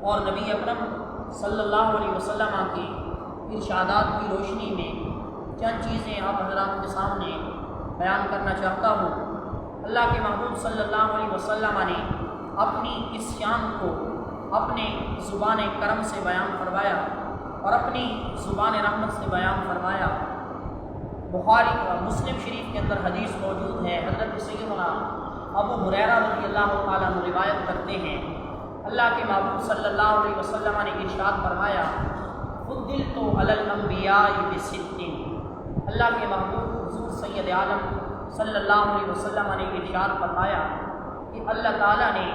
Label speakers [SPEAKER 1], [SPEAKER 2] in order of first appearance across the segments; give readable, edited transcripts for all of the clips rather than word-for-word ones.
[SPEAKER 1] اور نبی اکرم صلی اللہ علیہ وسلم کی ارشادات کی روشنی میں چند چیزیں آپ حضرات کے سامنے بیان کرنا چاہتا ہوں۔ اللہ کے محبوب صلی اللہ علیہ وسلم نے اپنی اس شان کو اپنے زبان کرم سے بیان فرمایا اور اپنی زبان رحمت سے بیان فرمایا۔ بخاری مسلم شریف کے اندر حدیث موجود ہے، حضرت سیدنا ابو ہریرہ رضی اللہ تعالیٰ عنہ روایت کرتے ہیں، اللہ کے محبوب صلی اللہ علیہ وسلم نے ارشاد فرمایا، فضلت علی الانبیاء بست۔ اللہ کے محبوب حضور سید عالم صلی اللہ علیہ وسلم نے ارشاد فرمایا کہ اللہ تعالیٰ نے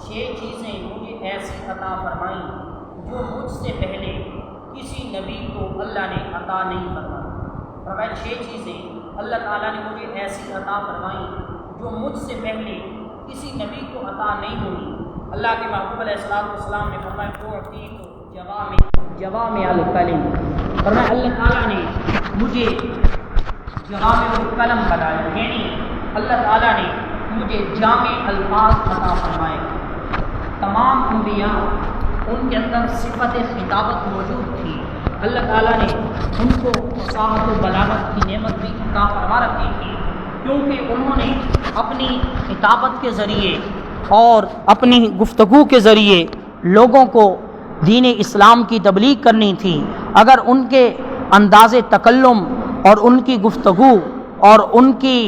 [SPEAKER 1] 6 چیزیں مجھے ایسی عطا فرمائیں جو مجھ سے پہلے کسی نبی کو اللہ نے عطا نہیں فرمائی۔ فرمایا 6 چیزیں اللہ تعالیٰ نے مجھے ایسی عطا فرمائیں جو مجھ سے پہلے کسی نبی کو عطا نہیں ہوئی۔ اللہ کے محبوب علیہ السلام نے فرمایا جوامع الکلم، فرمایا اللہ تعالیٰ نے مجھے جوامع الکلم بنایا، یعنی اللہ تعالیٰ نے مجھے جامع الفاظ عطا فرمائے۔ تمام انبیاء ان کے اندر صفت خطابت موجود تھی، اللہ تعالیٰ نے ان کو فصاحت و بلاغت کی نعمت بھی عطا فرما رکھی تھی، کیونکہ انہوں نے اپنی خطابت کے ذریعے اور اپنی گفتگو کے ذریعے لوگوں کو دین اسلام کی تبلیغ کرنی تھی۔ اگر ان کے انداز تکلم اور ان کی گفتگو اور ان کی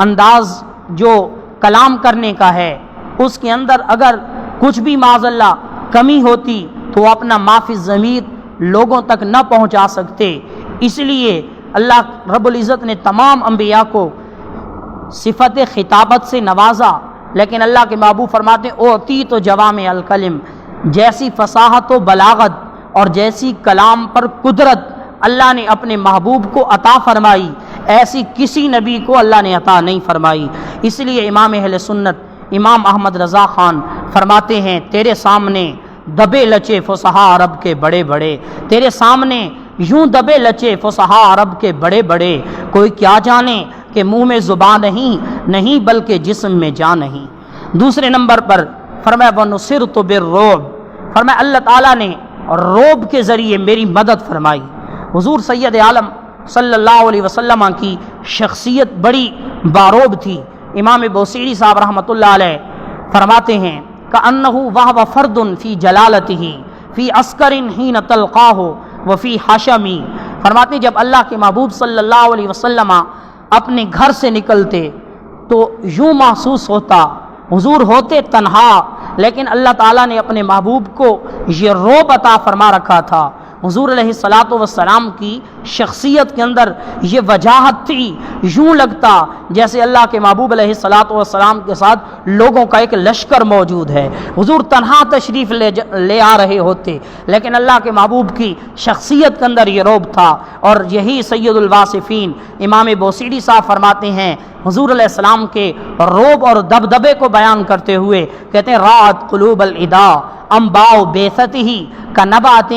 [SPEAKER 1] انداز جو کلام کرنے کا ہے اس کے اندر اگر کچھ بھی معاذ اللہ کمی ہوتی تو وہ اپنا معافی ضمیر لوگوں تک نہ پہنچا سکتے۔ اس لیے اللہ رب العزت نے تمام انبیاء کو صفت خطابت سے نوازا، لیکن اللہ کے محبوب فرماتے ہیں اوتی تو جوامع الکلم، جیسی فصاحت و بلاغت اور جیسی کلام پر قدرت اللہ نے اپنے محبوب کو عطا فرمائی ایسی کسی نبی کو اللہ نے عطا نہیں فرمائی۔ اس لیے امام اہل سنت امام احمد رضا خان فرماتے ہیں تیرے سامنے دبے لچے فصحاء عرب کے بڑے بڑے، تیرے سامنے یوں دبے لچے فصحاء عرب کے بڑے بڑے، کوئی کیا جانے کہ منہ میں زبان نہیں بلکہ جسم میں جان نہیں۔ دوسرے نمبر پر فرمایا وَنُصِرْتُ بِالرُّعْبِ، فرمایا اللہ تعالیٰ نے روب کے ذریعے میری مدد فرمائی۔ حضور سید عالم صلی اللہ علیہ وسلم کی شخصیت بڑی باروب تھی۔ امام بوصیری صاحب رحمۃ اللہ علیہ فرماتے ہیں کأنہ وہو فرد فی جلالتہ فی عسکر حین تلقاہ وفی حشمی، فرماتے ہیں جب اللہ کے محبوب صلی اللہ علیہ وسلم اپنے گھر سے نکلتے تو یوں محسوس ہوتا حضور ہوتے تنہا، لیکن اللہ تعالیٰ نے اپنے محبوب کو یہ رعب عطا فرما رکھا تھا۔ حضور علیہ الصلاۃ والسلام کی شخصیت کے اندر یہ وجاہت تھی، یوں لگتا جیسے اللہ کے محبوب علیہ الصلاۃ والسلام کے ساتھ لوگوں کا ایک لشکر موجود ہے۔ حضور تنہا تشریف لے آ رہے ہوتے، لیکن اللہ کے محبوب کی شخصیت کے اندر یہ رعب تھا، اور یہی سید الواصفین امام بوصیری صاحب فرماتے ہیں حضور علیہ السلام کے رعب اور دبدبے کو بیان کرتے ہوئے کہتے ہیں رات قلوب العدا انباء بیثتہ کنبات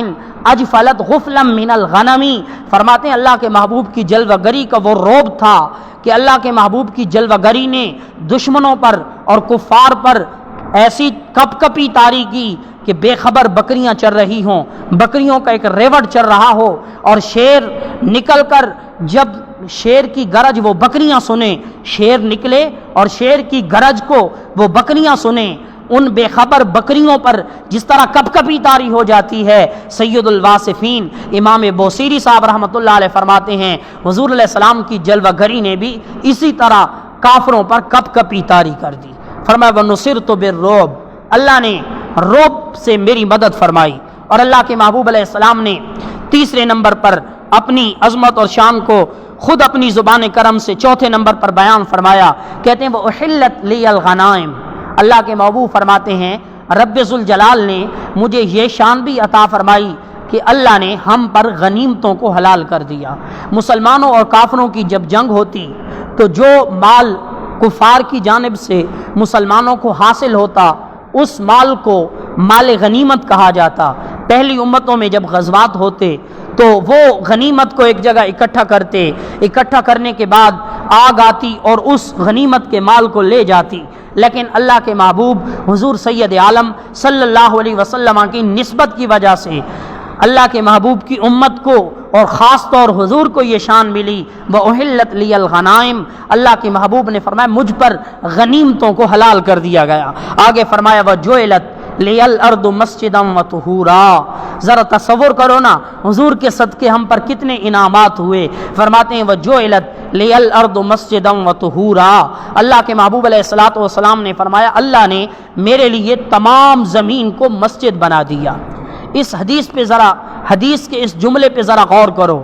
[SPEAKER 1] اجفلت غفلا من الغنمی، فرماتے ہیں اللہ کے محبوب کی جلوہ گری کا وہ رعب تھا کہ اللہ کے محبوب کی جلوہ گری نے دشمنوں پر اور کفار پر ایسی کپ کپی طاری کی کہ بے خبر بکریاں چر رہی ہوں، بکریوں کا ایک ریوڑ چر رہا ہو، اور شیر نکل کر جب شیر کی گرج وہ بکریاں سنیں، شیر نکلے اور شیر کی گرج کو وہ بکریاں سنیں، ان بے خبر بکریوں پر جس طرح کپ کپی طاری ہو جاتی ہے، سید الواصفین امام بوصیری صاحب رحمۃ اللہ علیہ فرماتے ہیں حضور علیہ السلام کی جلوہ گری نے بھی اسی طرح کافروں پر کپ کپی طاری کر دی۔ فرمایا وَنُصِرْتُ بِالرُّعْبِ، اللہ نے رعب سے میری مدد فرمائی۔ اور اللہ کے محبوب علیہ السلام نے تیسرے نمبر پر اپنی عظمت اور شان کو خود اپنی زبان کرم سے چوتھے نمبر پر بیان فرمایا، کہتے ہیں وَأُحِلَّتْ لِيَ الْغَنَائِمُ، اللہ کے محبوب فرماتے ہیں رب ذوالجلال نے مجھے یہ شان بھی عطا فرمائی کہ اللہ نے ہم پر غنیمتوں کو حلال کر دیا۔ مسلمانوں اور کافروں کی جب جنگ ہوتی تو جو مال کفار کی جانب سے مسلمانوں کو حاصل ہوتا اس مال کو مال غنیمت کہا جاتا۔ پہلی امتوں میں جب غزوات ہوتے تو وہ غنیمت کو ایک جگہ اکٹھا کرتے، اکٹھا کرنے کے بعد آگ آتی اور اس غنیمت کے مال کو لے جاتی، لیکن اللہ کے محبوب حضور سید عالم صلی اللہ علیہ وسلم کی نسبت کی وجہ سے اللہ کے محبوب کی امت کو اور خاص طور حضور کو یہ شان ملی، وَأُحِلَّتْ لِيَ الْغَنَائِمُ، اللہ کے محبوب نے فرمایا مجھ پر غنیمتوں کو حلال کر دیا گیا۔ آگے فرمایا وَجُعِلَتْ لِيَ الْأَرْضُ مَسْجِدًا وَطُهُورًا، ذرا تصور کرو نا حضور کے صدقے ہم پر کتنے انعامات ہوئے۔ فرماتے ہیں وَجُعِلَتْ لِيَ الْأَرْضُ مَسْجِدًا وَطُهُورًا، اللہ کے محبوب علیہ الصلوۃ والسلام نے فرمایا اللہ نے میرے لیے تمام زمین کو مسجد بنا دیا۔ اس حدیث پہ ذرا، حدیث کے اس جملے پہ ذرا غور کرو۔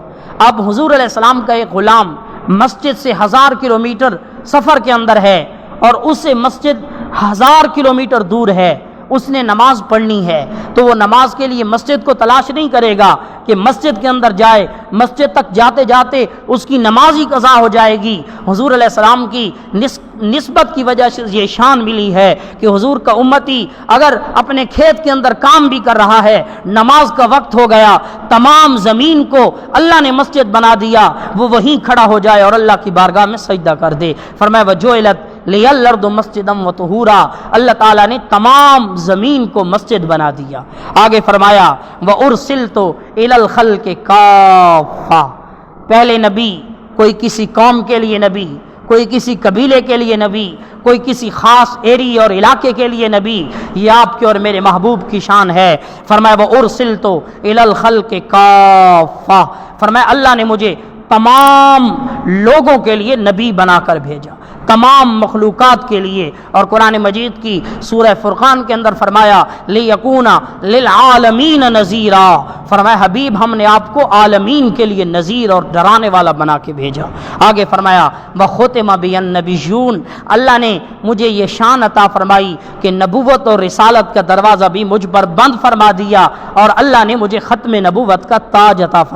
[SPEAKER 1] اب حضور علیہ السلام کا ایک غلام مسجد سے 1000 کلومیٹر سفر کے اندر ہے اور اس سے مسجد 1000 کلومیٹر دور ہے، اس نے نماز پڑھنی ہے تو وہ نماز کے لیے مسجد کو تلاش نہیں کرے گا کہ مسجد کے اندر جائے، مسجد تک جاتے جاتے اس کی نماز ہی قضا ہو جائے گی۔ حضور علیہ السلام کی نسبت کی وجہ سے یہ شان ملی ہے کہ حضور کا امتی اگر اپنے کھیت کے اندر کام بھی کر رہا ہے، نماز کا وقت ہو گیا، تمام زمین کو اللہ نے مسجد بنا دیا، وہ وہیں کھڑا ہو جائے اور اللہ کی بارگاہ میں سجدہ کر دے۔ فرمایا وَجُعِلَتْ لِيَ الْأَرْضُ مَسْجِدًا وَطُهُورًا، اللہ تعالیٰ نے تمام زمین کو مسجد بنا دیا۔ آگے فرمایا وَأُرْسِلْتُ إِلَى الْخَلْقِ كَافَّةً، پہلے نبی کوئی کسی قوم کے لیے نبی، کوئی کسی قبیلے کے لیے نبی، کوئی کسی خاص ایریا اور علاقے کے لیے نبی، یہ آپ کے اور میرے محبوب کی شان ہے۔ فرمایا وَأُرْسِلْتُ إِلَى الْخَلْقِ كَافَّةً، فرمایا اللہ نے مجھے تمام لوگوں کے لیے نبی بنا کر بھیجا، تمام مخلوقات کے لیے۔ اور قرآن مجید کی سورہ فرقان کے اندر فرمایا لِيَكُونَ لِلْعَالَمِينَ نَذِيرًا، فرمایا حبیب ہم نے آپ کو عالمین کے لیے نذیر اور ڈرانے والا بنا کے بھیجا۔ آگے فرمایا وَخُتِمَ بِيَ النَّبِيُّونَ، اللہ نے مجھے یہ شان عطا فرمائی کہ نبوت اور رسالت کا دروازہ بھی مجھ پر بند فرما دیا اور اللہ نے مجھے ختم نبوت کا تاج عطا فرمایا۔